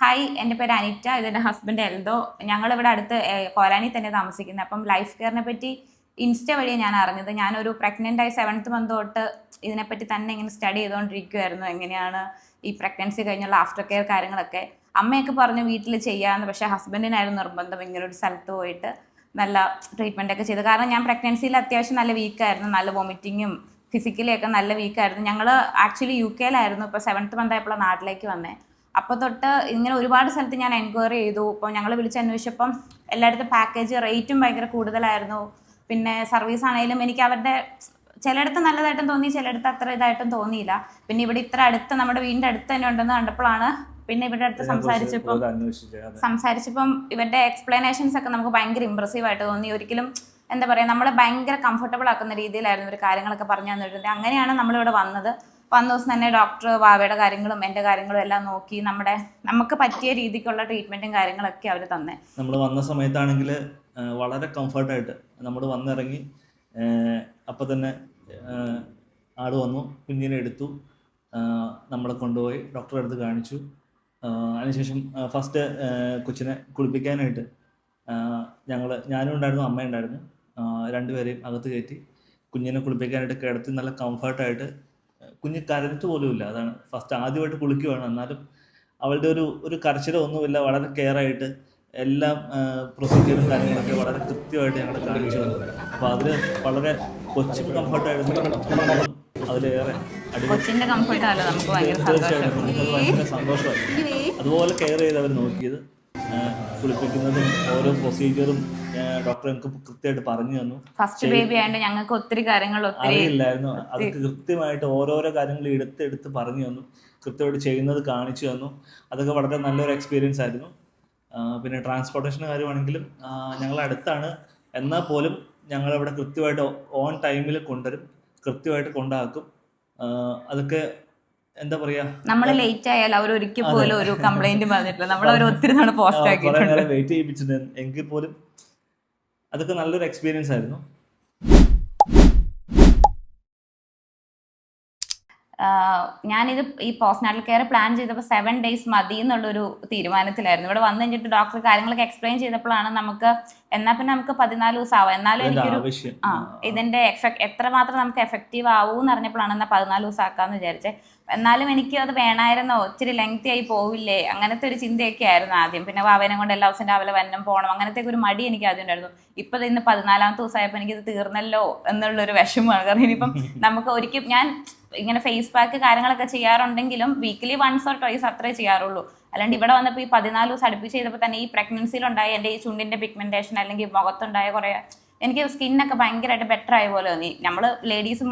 Hi, എൻ്റെ പേര് അനിറ്റ. ഇതെൻ്റെ ഹസ്ബൻഡ് എൽദോ. ഞങ്ങളിവിടെ അടുത്ത് കോലാനി തന്നെ താമസിക്കുന്നത്. അപ്പം ലൈഫ് കെയറിനെ പറ്റി ഇൻസ്റ്റ വഴി ഞാൻ അറിഞ്ഞത്. ഞാനൊരു പ്രഗ്നൻ്റ് ആയി 7th മന്ത് തൊട്ട് ഇതിനെപ്പറ്റി തന്നെ ഇങ്ങനെ സ്റ്റഡി ചെയ്തുകൊണ്ടിരിക്കുമായിരുന്നു. എങ്ങനെയാണ് ഈ പ്രഗ്നൻസി കഴിഞ്ഞുള്ള ആഫ്റ്റർ കെയർ കാര്യങ്ങളൊക്കെ. അമ്മയൊക്കെ പറഞ്ഞു വീട്ടിൽ ചെയ്യാമെന്ന്. പക്ഷേ ഹസ്ബൻഡിനായിരുന്നു നിർബന്ധം ഇങ്ങനൊരു സ്ഥലത്ത് പോയിട്ട് നല്ല ട്രീറ്റ്മെൻ്റ് ഒക്കെ ചെയ്ത്. കാരണം ഞാൻ പ്രഗ്നൻസിയിൽ അത്യാവശ്യം നല്ല വീക്കായിരുന്നു. നല്ല വോമിറ്റിങ്ങും ഫിസിക്കലി ഒക്കെ നല്ല വീക്കായിരുന്നു. ഞങ്ങൾ ആക്ച്വലി UK-ലായിരുന്നു. ഇപ്പോൾ 7th മന്ത് ആയപ്പോഴാണ് നാട്ടിലേക്ക് വന്നത്. അപ്പോൾ തൊട്ട് ഇങ്ങനെ ഒരുപാട് സ്ഥലത്ത് ഞാൻ എൻക്വയറി ചെയ്തു. ഇപ്പോൾ ഞങ്ങൾ വിളിച്ചന്വേഷിച്ചപ്പം എല്ലായിടത്തും പാക്കേജ് റേറ്റും ഭയങ്കര കൂടുതലായിരുന്നു. പിന്നെ സർവീസ് ആണെങ്കിലും എനിക്ക് അവരുടെ ചിലയിടത്ത് നല്ലതായിട്ടും തോന്നി, ചിലയിടത്ത് അത്ര ഇതായിട്ടും തോന്നിയില്ല. പിന്നെ ഇവിടെ ഇത്ര അടുത്ത് നമ്മുടെ വീടിൻ്റെ അടുത്ത് തന്നെ ഉണ്ടെന്ന് കണ്ടപ്പോഴാണ് പിന്നെ ഇവരുടെ അടുത്ത് സംസാരിച്ചപ്പം ഇവരുടെ എക്സ്പ്ലനേഷൻസ് ഒക്കെ നമുക്ക് ഭയങ്കര ഇമ്പ്രസീവ് ആയിട്ട് തോന്നി. ഒരിക്കലും എന്താ പറയുക, നമ്മളെ ഭയങ്കര കംഫർട്ടബിൾ ആക്കുന്ന രീതിയിലായിരുന്നു ഇവർ കാര്യങ്ങളൊക്കെ പറഞ്ഞു തന്നിട്ടുണ്ട്. അങ്ങനെയാണ് നമ്മളിവിടെ വന്നത്. വന്ന ദിവസം തന്നെ ഡോക്ടർ വാവയുടെ കാര്യങ്ങളും എൻ്റെ കാര്യങ്ങളും എല്ലാം നോക്കി നമുക്ക് പറ്റിയ രീതിക്കുള്ള ട്രീറ്റ്മെൻറ്റും കാര്യങ്ങളൊക്കെ അവർ തന്നെ. നമ്മൾ വന്ന സമയത്താണെങ്കിൽ വളരെ കംഫർട്ടായിട്ട് നമ്മൾ വന്നിറങ്ങി. അപ്പം തന്നെ ആൾ വന്നു, കുഞ്ഞിനെ എടുത്തു, നമ്മളെ കൊണ്ടുപോയി ഡോക്ടറെ അടുത്ത് കാണിച്ചു. അതിനുശേഷം ഫസ്റ്റ് കൊച്ചിനെ കുളിപ്പിക്കാനായിട്ട് ഞാനും ഉണ്ടായിരുന്നു, അമ്മയുണ്ടായിരുന്നു. രണ്ടുപേരെയും അകത്ത് കയറ്റി കുഞ്ഞിനെ കുളിപ്പിക്കാനായിട്ട് കിടത്തി നല്ല കംഫർട്ടായിട്ട്. കുഞ്ഞ് കരഞ്ഞിട്ട് പോലുമില്ല. അതാണ് ഫസ്റ്റ് ആദ്യമായിട്ട് കുളിക്കുകയാണ്. എന്നാലും അവളുടെ ഒരു കരച്ചിലോ ഒന്നുമില്ല. വളരെ കെയറായിട്ട് എല്ലാം പ്രൊസീജിയറും കാര്യങ്ങളൊക്കെ വളരെ കൃത്യമായിട്ട് ഞങ്ങൾ കാണിച്ചു തന്നു. അപ്പോൾ അതിൽ വളരെ കൊച്ചിന് കംഫർട്ടായിരുന്നു. അതിലേറെ തീർച്ചയായിട്ടും നമുക്കത് ഭയങ്കര സന്തോഷമായി. അതുപോലെ കെയർ ചെയ്ത് അവർ നോക്കിയത്. കുളിപ്പിക്കുന്നതും ഓരോ പ്രൊസീജിയറും ഡോക്ടർ എനിക്ക് കൃത്യമായിട്ട് പറഞ്ഞു തന്നു. ഫസ്റ്റ് ബേബി ആയതുകൊണ്ട് ഞങ്ങൾക്ക് ഒത്തിരി കാര്യങ്ങൾ അറിയില്ലായിരുന്നു. അത് കൃത്യമായിട്ട് ഓരോരോ കാര്യങ്ങൾ എടുത്ത് പറഞ്ഞു തന്നു, കൃത്യമായിട്ട് ചെയ്യുന്നത് കാണിച്ചു തന്നു. അതൊക്കെ വളരെ നല്ലൊരു എക്സ്പീരിയൻസ് ആയിരുന്നു. പിന്നെ ട്രാൻസ്പോർട്ടേഷൻ കാര്യമാണെങ്കിലും ഞങ്ങൾ അടുത്താണ്, എന്നാൽ പോലും ഞങ്ങളവിടെ കൃത്യമായിട്ട് ഓൺ ടൈമിൽ കൊണ്ടുവരും, കൃത്യമായിട്ട് കൊണ്ടാക്കും. അതൊക്കെ എന്താ പറയാ, നമ്മൾ ലേറ്റ് ആയാൽ അവർ ഒരിക്കൽ പോലും ഒരു കംപ്ലൈന്റ് പറഞ്ഞിട്ടില്ല. നമ്മൾ അവർ ഒത്തിരി നാൾ പോസ്റ്റ് ആക്കിയിട്ടുണ്ട്, വെയിറ്റ് ചെയ്യിപ്പിച്ചിട്ടുണ്ട്. എങ്കിൽ പോലും അതൊക്കെ നല്ലൊരു എക്സ്പീരിയൻസ് ആയിരുന്നു. ഞാനിത് ഈ പോസ്റ്റ്നാറ്റൽ കെയർ പ്ലാൻ ചെയ്തപ്പോൾ 7 days മതി എന്നുള്ളൊരു തീരുമാനത്തിലായിരുന്നു. ഇവിടെ വന്നു കഴിഞ്ഞിട്ട് ഡോക്ടർ കാര്യങ്ങളൊക്കെ എക്സ്പ്ലെയിൻ ചെയ്തപ്പോഴാണ് എന്നാൽ പിന്നെ നമുക്ക് 14 ദിവസം ആവാം, എന്നാലും എനിക്കൊരു ഇതിന്റെ എത്രമാത്രം നമുക്ക് എഫക്റ്റീവ് ആവൂന്ന് അറിഞ്ഞപ്പോഴാണ് എന്നാൽ 14 ദിവസം ആക്കാമെന്ന് വിചാരിച്ചത്. എന്നാലും എനിക്ക് അത് വേണമായിരുന്നോ, ഒത്തിരി ലെങ്തി ആയി പോവില്ലേ, അങ്ങനത്തെ ഒരു ചിന്തയൊക്കെ ആയിരുന്നു ആദ്യം. പിന്നെ അവനെ കൊണ്ട് എല്ലാ ദിവസം രാവിലെ വന്നം പോകണം, അങ്ങനത്തെ ഒരു മടി എനിക്ക് ആദ്യം ഉണ്ടായിരുന്നു. ഇപ്പം ഇന്ന് 14ാമത്തെ ദിവസമായപ്പോൾ എനിക്കിത് തീർന്നല്ലോ എന്നുള്ളൊരു വിഷമമാണ്. കാരണം ഇനിയിപ്പം നമുക്ക് ഒരിക്കലും ഞാൻ ഇങ്ങനെ ഫേസ് പാക്ക് കാര്യങ്ങളൊക്കെ ചെയ്യാറുണ്ടെങ്കിലും വീക്കിലി 1 or 2 അത്രേ ചെയ്യാറുള്ളൂ. അല്ലാണ്ട് ഇവിടെ വന്നപ്പോൾ ഈ 14 ദിവസം അടുപ്പിച്ച് ചെയ്തപ്പോൾ തന്നെ ഈ പ്രഗ്നൻസിയിലുണ്ടായ എൻ്റെ ഈ ചുണ്ടിൻ്റെ പിഗ്മെൻറ്റേഷൻ അല്ലെങ്കിൽ മുഖത്തുണ്ടായ കുറേ എനിക്ക് സ്കിന്നൊക്കെ ഭയങ്കരമായിട്ട് ബെറ്റർ ആയ പോലെ തോന്നി. നമ്മൾ ലേഡീസ്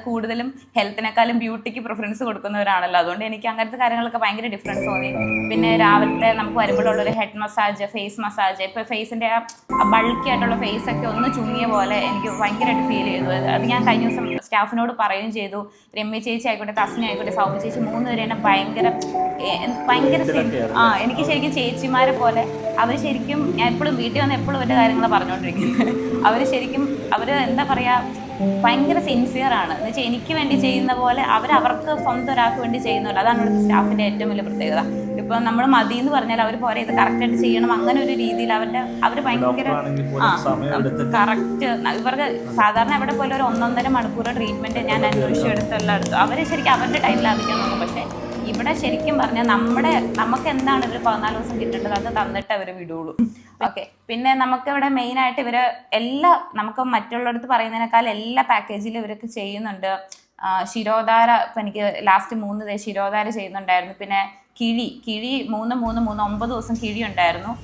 കൂടുതലും ഹെൽത്തിനേക്കാളും ബ്യൂട്ടിക്ക് പ്രിഫറൻസ് കൊടുക്കുന്നവരാണല്ലോ. അതുകൊണ്ട് എനിക്ക് അങ്ങനത്തെ കാര്യങ്ങളൊക്കെ ഭയങ്കര ഡിഫറൻസ് തോന്നി. പിന്നെ രാവിലത്തെ നമുക്ക് വരുമ്പോഴുള്ളൊരു ഹെഡ് മസാജ്, ഫേസ് മസാജ്, ഇപ്പോൾ ഫേസിൻ്റെ ആ ബൾക്കി ആയിട്ടുള്ള ഫേസൊക്കെ ഒന്ന് ചുങ്ങിയ പോലെ എനിക്ക് ഭയങ്കരമായിട്ട് ഫീൽ ചെയ്തു. അത് ഞാൻ കഴിഞ്ഞ ദിവസം സ്റ്റാഫിനോട് പറയുകയും ചെയ്തു. രമ്യ ചേച്ചി ആയിക്കോട്ടെ, തസ്നി ആയിക്കോട്ടെ, സൗമ്യ ചേച്ചി, 3 പേര് തന്നെ ഭയങ്കര എനിക്ക് ശരിക്കും ചേച്ചിമാരെ പോലെ അവർ ശരിക്കും, ഞാൻ എപ്പോഴും വീട്ടിൽ വന്ന് എപ്പോഴും അവരുടെ കാര്യങ്ങൾ പറഞ്ഞുകൊണ്ടിരിക്കുന്നത്. അവർ എന്താ പറയുക, ഭയങ്കര സിൻസിയറാണ്. എന്ന് വെച്ചാൽ എനിക്ക് വേണ്ടി ചെയ്യുന്ന പോലെ അവർക്ക് സ്വന്തം ഒരാൾക്ക് വേണ്ടി ചെയ്യുന്നില്ല. അതാണ് ഇവിടുത്തെ സ്റ്റാഫിൻ്റെ ഏറ്റവും വലിയ പ്രത്യേകത. ഇപ്പം നമ്മൾ മതി എന്ന് പറഞ്ഞാൽ അവർ പോരെ ഇത് കറക്റ്റായിട്ട് ചെയ്യണം, അങ്ങനെ ഒരു രീതിയിൽ അവർ ഭയങ്കര കറക്റ്റ്. ഇവർക്ക് സാധാരണ എവിടെ പോലെ ഒരു 1.5 മണിക്കൂർ ട്രീറ്റ്മെൻറ്റ് ഞാൻ അന്വേഷിച്ചെടുത്തെല്ലാം എടുത്തു. അവർ ശരിക്കും അവരുടെ ടൈം ലാഭിക്കാൻ നോക്കും. പക്ഷേ ഇവിടെ ശരിക്കും പറഞ്ഞാൽ നമുക്ക് എന്താണ് ഒരു 14 ദിവസം കിട്ടേണ്ടത് അത് തന്നിട്ട് അവർ വിടുള്ളൂ. ഓക്കെ. പിന്നെ നമുക്കിവിടെ മെയിനായിട്ട് നമുക്ക് മറ്റുള്ളവർക്ക് പറയുന്നതിനേക്കാൾ എല്ലാ പാക്കേജിലും ഇവരൊക്കെ ചെയ്യുന്നുണ്ട്. ശിരോധാര, ഇപ്പം എനിക്ക് ലാസ്റ്റ് 3 ശിരോധാര ചെയ്യുന്നുണ്ടായിരുന്നു. പിന്നെ കിഴി 9 ദിവസം കിഴി ഉണ്ടായിരുന്നു.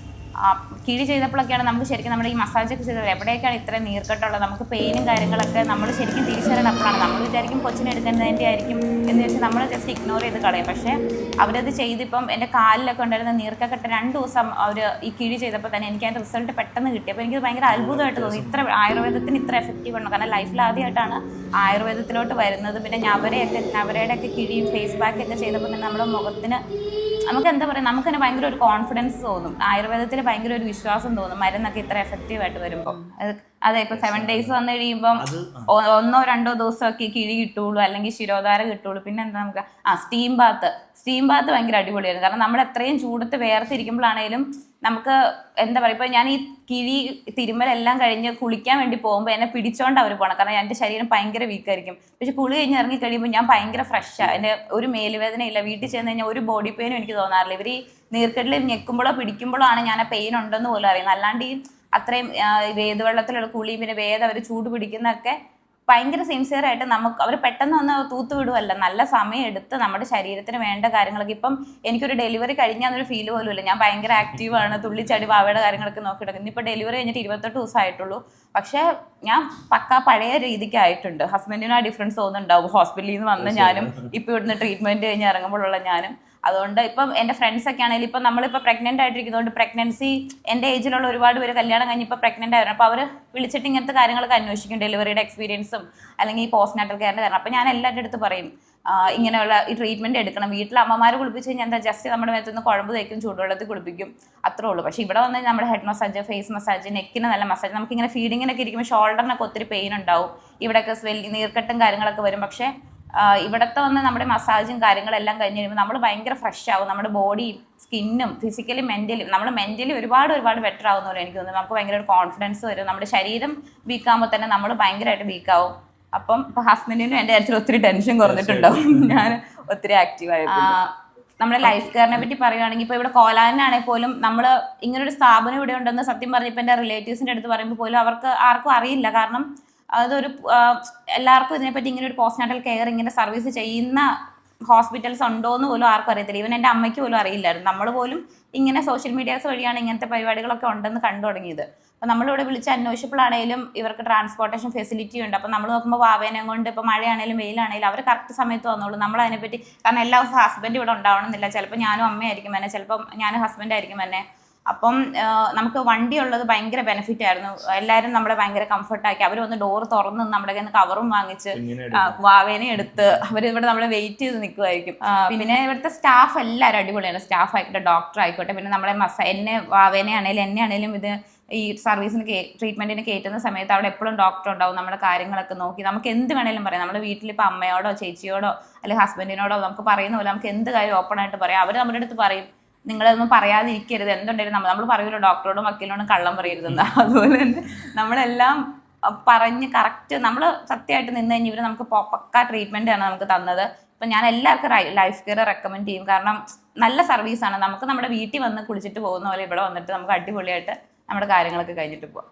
കിഴി ചെയ്തപ്പോഴൊക്കെയാണ് നമുക്ക് ശരിക്കും നമ്മുടെ ഈ മസാജൊക്കെ ചെയ്തത് എവിടെയൊക്കെയാണ് ഇത്ര നീർക്കെട്ടുള്ളത്, നമുക്ക് പെയിനും കാര്യങ്ങളൊക്കെ നമ്മൾ ശരിക്കും തിരിച്ചറിയണപ്പോഴാണ്. നമ്മൾ വിചാരിക്കും കൊച്ചിനെടുക്കേണ്ടതിൻ്റെ ആയിരിക്കും എന്ന് വെച്ചാൽ നമ്മൾ ജസ്റ്റ് ഇഗ്നോർ ചെയ്ത് കളയും. പക്ഷേ അവരത് ചെയ്തിപ്പം എൻ്റെ കാലിലൊക്കെ ഉണ്ടായിരുന്ന നീർക്കെട്ട് 2 ദിവസം അവർ ഈ കിഴി ചെയ്തപ്പോൾ തന്നെ എനിക്ക് അതിൻ്റെ റിസൾട്ട് പെട്ടെന്ന് കിട്ടി. അപ്പോൾ എനിക്ക് ഭയങ്കര അത്ഭുതമായിട്ട് തോന്നി, ഇത്ര ആയുർവേദത്തിന് ഇത്ര എഫക്റ്റീവ് ആണ്. കാരണം ലൈഫിൽ ആദ്യമായിട്ടാണ് ആയുർവേദത്തിലോട്ട് വരുന്നത്. പിന്നെ ഞവരയുടെയൊക്കെ കിഴിയും ഫേസ് പാക്കൊക്കെ ചെയ്തപ്പോൾ തന്നെ നമ്മുടെ മുഖത്തിന് നമുക്ക് എന്താ പറയുക, നമുക്ക് തന്നെ ഭയങ്കര ഒരു കോൺഫിഡൻസ് തോന്നും. ആയുർവേദത്തിൽ ഭയങ്കര ഒരു വിശ്വാസം തോന്നും, മരുന്നൊക്കെ ഇത്ര എഫക്റ്റീവായിട്ട് വരുമ്പോൾ. അതെ, ഇപ്പൊ 7 days വന്നു കഴിയുമ്പം അത് 1-2 ദിവസമൊക്കെ കിഴി കിട്ടുള്ളൂ, അല്ലെങ്കിൽ ശിരോധാര കിട്ടുള്ളൂ. പിന്നെ എന്താ നമുക്ക് സ്റ്റീം ബാത്ത് ഭയങ്കര അടിപൊളിയായിരുന്നു. കാരണം നമ്മൾ എത്രയും ചൂടത്ത് വേർതിരിക്കുമ്പോഴാണേലും നമുക്ക് എന്താ പറയുക, ഇപ്പൊ ഞാൻ ഈ കിഴി തിരുമ്മലെല്ലാം കഴിഞ്ഞ് കുളിക്കാൻ വേണ്ടി പോകുമ്പോൾ എന്നെ പിടിച്ചോണ്ട് അവർ പോകണം. കാരണം എൻ്റെ ശരീരം ഭയങ്കര വീക്കായിരിക്കും. പക്ഷെ കുളി കഴിഞ്ഞ് ഇറങ്ങി കഴിയുമ്പോൾ ഞാൻ ഭയങ്കര ഫ്രഷാണ്. എൻ്റെ ഒരു മേലുവേദനയില്ല. വീട്ടിൽ ചെന്ന് കഴിഞ്ഞാൽ ഒരു ബോഡി പെയിനും എനിക്ക് തോന്നാറില്ല. ഇവർ ഈ നീർക്കെട്ടിൽ ഞെക്കുമ്പോഴോ പിടിക്കുമ്പോഴോ ആണ് ഞാൻ ആ പെയിൻ ഉണ്ടെന്ന് പോലും അറിയുന്നത്. അല്ലാണ്ട് ഈ അത്രയും വേദവെള്ളത്തിലുള്ള കുളിയും പിന്നെ വേദം അവർ ചൂട് പിടിക്കുന്നതൊക്കെ ഭയങ്കര സിൻസിയറായിട്ട് നമുക്ക് അവർ പെട്ടെന്ന് ഒന്ന് തൂത്തുവിടുമല്ല, നല്ല സമയം എടുത്ത് നമ്മുടെ ശരീരത്തിന് വേണ്ട കാര്യങ്ങളൊക്കെ. ഇപ്പം എനിക്കൊരു ഡെലിവറി കഴിഞ്ഞാന്നൊരു ഫീൽ പോലും ഇല്ല. ഞാൻ ഭയങ്കര ആക്റ്റീവാണ്, തുള്ളിച്ചടി വാവയുടെ കാര്യങ്ങളൊക്കെ നോക്കിയിട്ടുണ്ട്. ഇന്നിപ്പോൾ ഡെലിവറി കഴിഞ്ഞിട്ട് 28 ദിവസമായിട്ടുള്ളൂ. പക്ഷേ ഞാൻ പക്കാ പഴയ രീതിക്ക് ആയിട്ടുണ്ട്. ഹസ്ബൻഡിനും ആ ഡിഫറൻസ് തോന്നുന്നുണ്ടാവും. ഹോസ്പിറ്റലിൽ നിന്ന് വന്ന് ഞാനും ഇപ്പോൾ ഇവിടുന്ന് ട്രീറ്റ്മെൻറ്റ് കഴിഞ്ഞ് ഇറങ്ങുമ്പോഴുള്ള ഞാനും. അതുകൊണ്ട് ഇപ്പം എൻ്റെ ഫ്രണ്ട്സൊക്കെ ആണെങ്കിലും ഇപ്പം നമ്മളിപ്പോൾ പ്രഗ്നൻ്റ് ആയിട്ടിരിക്കുന്നതുകൊണ്ട് പ്രഗ്നൻസി എൻ്റെ ഏജിലുള്ള ഒരുപാട് പേര് കല്യാണം കഴിഞ്ഞ് ഇപ്പോൾ പ്രഗ്നൻ്റ് ആയിരുന്നു. അപ്പോൾ അവർ വിളിച്ചിട്ട് ഇങ്ങനത്തെ കാര്യങ്ങളൊക്കെ അന്വേഷിക്കും, ഡെലിവറിയുടെ എക്സ്പീരിയൻസും അല്ലെങ്കിൽ ഈ പോസ്റ്റ് നാറ്റൽ കെയറിൻ്റെ കാരണം. അപ്പോൾ ഞാൻ എല്ലാവരുടെ അടുത്ത് പറയും ഇങ്ങനെയുള്ള ഈ ട്രീറ്റ്മെൻറ്റ് എടുക്കണം. വീട്ടിൽ അമ്മമാർ കുളിപ്പിച്ച് കഴിഞ്ഞാൽ എന്താ ജസ്റ്റ് നമ്മുടെ മേത്തുനിന്ന് കുഴമ്പ് തേക്കും, ചൂടുവെള്ളത്തിൽ കുളിപ്പിക്കും, അത്രേ ഉള്ളൂ. പക്ഷേ ഇവിടെ വന്ന് നമ്മുടെ ഹെഡ് മസാജ്, ഫേസ് മസാജ്, നെക്കിന് നല്ല മസാജ്, നമുക്കിങ്ങനെ ഫീഡിങ്ങിനൊക്കെ ഇരിക്കുമ്പോൾ ഷോൾഡറിനൊക്കെ ഒത്തിരി പെയിൻ ഉണ്ടാവും, ഇവിടെയൊക്കെ നീർക്കെട്ടും കാര്യങ്ങളൊക്കെ വരും. പക്ഷേ ഇവിടുത്തെ വന്ന് നമ്മുടെ മസാജും കാര്യങ്ങളെല്ലാം കഴിഞ്ഞ് കഴിയുമ്പോൾ നമ്മൾ ഭയങ്കര ഫ്രഷ് ആവും. നമ്മുടെ ബോഡിയും സ്കിന്നും ഫിസിക്കലി മെൻ്റലി നമ്മൾ മെൻ്റലി ഒരുപാട് ബെറ്റർ ആവുന്ന പോലെ എനിക്ക് തോന്നുന്നു. നമുക്ക് ഭയങ്കര ഒരു കോൺഫിഡൻസ് വരും. നമ്മുടെ ശരീരം വീക്കാകുമ്പോൾ തന്നെ നമ്മൾ ഭയങ്കരമായിട്ട് വീക്കാവും. അപ്പം ഇപ്പോൾ ഹസ്ബൻഡിനും എൻ്റെ കാര്യത്തിൽ ഒത്തിരി ടെൻഷൻ കുറഞ്ഞിട്ടുണ്ടാവും. ഞാൻ ഒത്തിരി ആക്റ്റീവായിരുന്നു. നമ്മുടെ ലൈഫ് കെയറിനെ പറ്റി പറയുകയാണെങ്കിൽ ഇപ്പോൾ ഇവിടെ കോലാനാണെങ്കിൽ പോലും നമ്മൾ ഇങ്ങനൊരു സ്ഥാപനം ഇവിടെ ഉണ്ടെന്ന് സത്യം പറഞ്ഞപ്പോൾ എൻ്റെ റിലേറ്റീവ്സിൻ്റെ അടുത്ത് പറയുമ്പോൾ പോലും അവർക്ക് ആർക്കും അറിയില്ല. കാരണം അതൊരു എല്ലാവർക്കും ഇതിനെപ്പറ്റി ഇങ്ങനെ ഒരു പോസ്റ്റ് നാറ്റൽ കെയർ ഇങ്ങനെ സർവീസ് ചെയ്യുന്ന ഹോസ്പിറ്റൽസ് ഉണ്ടോ എന്ന് പോലും ആർക്കും അറിയത്തില്ല. ഈവൻ എൻ്റെ അമ്മയ്ക്ക് പോലും അറിയില്ലായിരുന്നു. നമ്മൾ പോലും ഇങ്ങനെ സോഷ്യൽ മീഡിയാസ് വഴിയാണ് ഇങ്ങനത്തെ പരിപാടികളൊക്കെ ഉണ്ടെന്ന് കണ്ടു തുടങ്ങിയത്. അപ്പോൾ നമ്മളിവിടെ വിളിച്ച് അന്വേഷിച്ചപ്പോഴാണെങ്കിലും ഇവർക്ക് ട്രാൻസ്പോർട്ടേഷൻ ഫെസിലിറ്റി ഉണ്ട്. അപ്പോൾ നമ്മൾ നോക്കുമ്പോൾ വാവേനെ കൊണ്ട് ഇപ്പോൾ മഴയാണെങ്കിലും വെയിലാണെങ്കിലും അവർ കറക്റ്റ് സമയത്ത് വന്നോളൂ. നമ്മളതിനെപ്പറ്റി കാരണം എല്ലാ ദിവസവും ഹസ്ബൻഡ് ഇവിടെ ഉണ്ടാവണമെന്നില്ല. ചിലപ്പോൾ ഞാനും അമ്മയായിരിക്കും എന്നെ, ചിലപ്പം ഞാനും ഹസ്ബൻഡായിരിക്കും എന്നെ. അപ്പം നമുക്ക് വണ്ടി ഉള്ളത് ഭയങ്കര ബെനിഫിറ്റ് ആയിരുന്നു. എല്ലാവരും നമ്മളെ ഭയങ്കര കംഫർട്ടാക്കി. അവർ വന്ന് ഡോർ തുറന്ന് നമ്മുടെ കയ്യിൽ നിന്ന് കവറും വാങ്ങിച്ച് വാവേനെ എടുത്ത് അവരിവിടെ നമ്മളെ വെയിറ്റ് ചെയ്ത് നിൽക്കുമായിരിക്കും. പിന്നെ ഇവിടുത്തെ സ്റ്റാഫ് എല്ലാവരും അടിപൊളിയാണ്. സ്റ്റാഫ് ആയിക്കോട്ടെ, ഡോക്ടർ ആയിക്കോട്ടെ, പിന്നെ നമ്മളെ എന്നെ വാവേനെ ആണെങ്കിലും എന്നെ ആണെങ്കിലും ഇത് ഈ സർവീസിന് ട്രീറ്റ്മെൻറ്റിന് കയറ്റുന്ന സമയത്ത് അവിടെ എപ്പോഴും ഡോക്ടർ ഉണ്ടാവും. നമ്മുടെ കാര്യങ്ങളൊക്കെ നോക്കി നമുക്ക് എന്ത് വേണേലും പറയാം. നമ്മുടെ വീട്ടിലിപ്പോൾ അമ്മയോടോ ചേച്ചിയോടോ അല്ലെങ്കിൽ ഹസ്ബൻഡിനോടോ നമുക്ക് പറയുന്ന പോലെ നമുക്ക് എന്ത് കാര്യം ഓപ്പൺ ആയിട്ട് പറയാം. അവർ നമ്മുടെ അടുത്ത് പറയും നിങ്ങളതൊന്നും പറയാതിരിക്കരുത്, എന്തുണ്ടായിരുന്നു നമ്മൾ പറയുമല്ലോ ഡോക്ടറോടും വക്കീലിനോടും കള്ളം പറയരുതെന്ന്. അതുപോലെ തന്നെ നമ്മളെല്ലാം പറഞ്ഞ് കറക്റ്റ് നമ്മൾ സത്യമായിട്ട് നിന്ന് കഴിഞ്ഞ് ഇവർ നമുക്ക് പക്കാ ട്രീറ്റ്മെൻറ്റാണ് നമുക്ക് തന്നത്. അപ്പം ഞാൻ എല്ലാവർക്കും ലൈഫ് കെയർ റെക്കമെൻഡ് ചെയ്യും. കാരണം നല്ല സർവീസാണ്. നമുക്ക് നമ്മുടെ വീട്ടിൽ വന്ന് കുളിച്ചിട്ട് പോകുന്ന പോലെ ഇവിടെ വന്നിട്ട് നമുക്ക് അടിപൊളിയായിട്ട് നമ്മുടെ കാര്യങ്ങളൊക്കെ കഴിഞ്ഞിട്ട് പോവാം.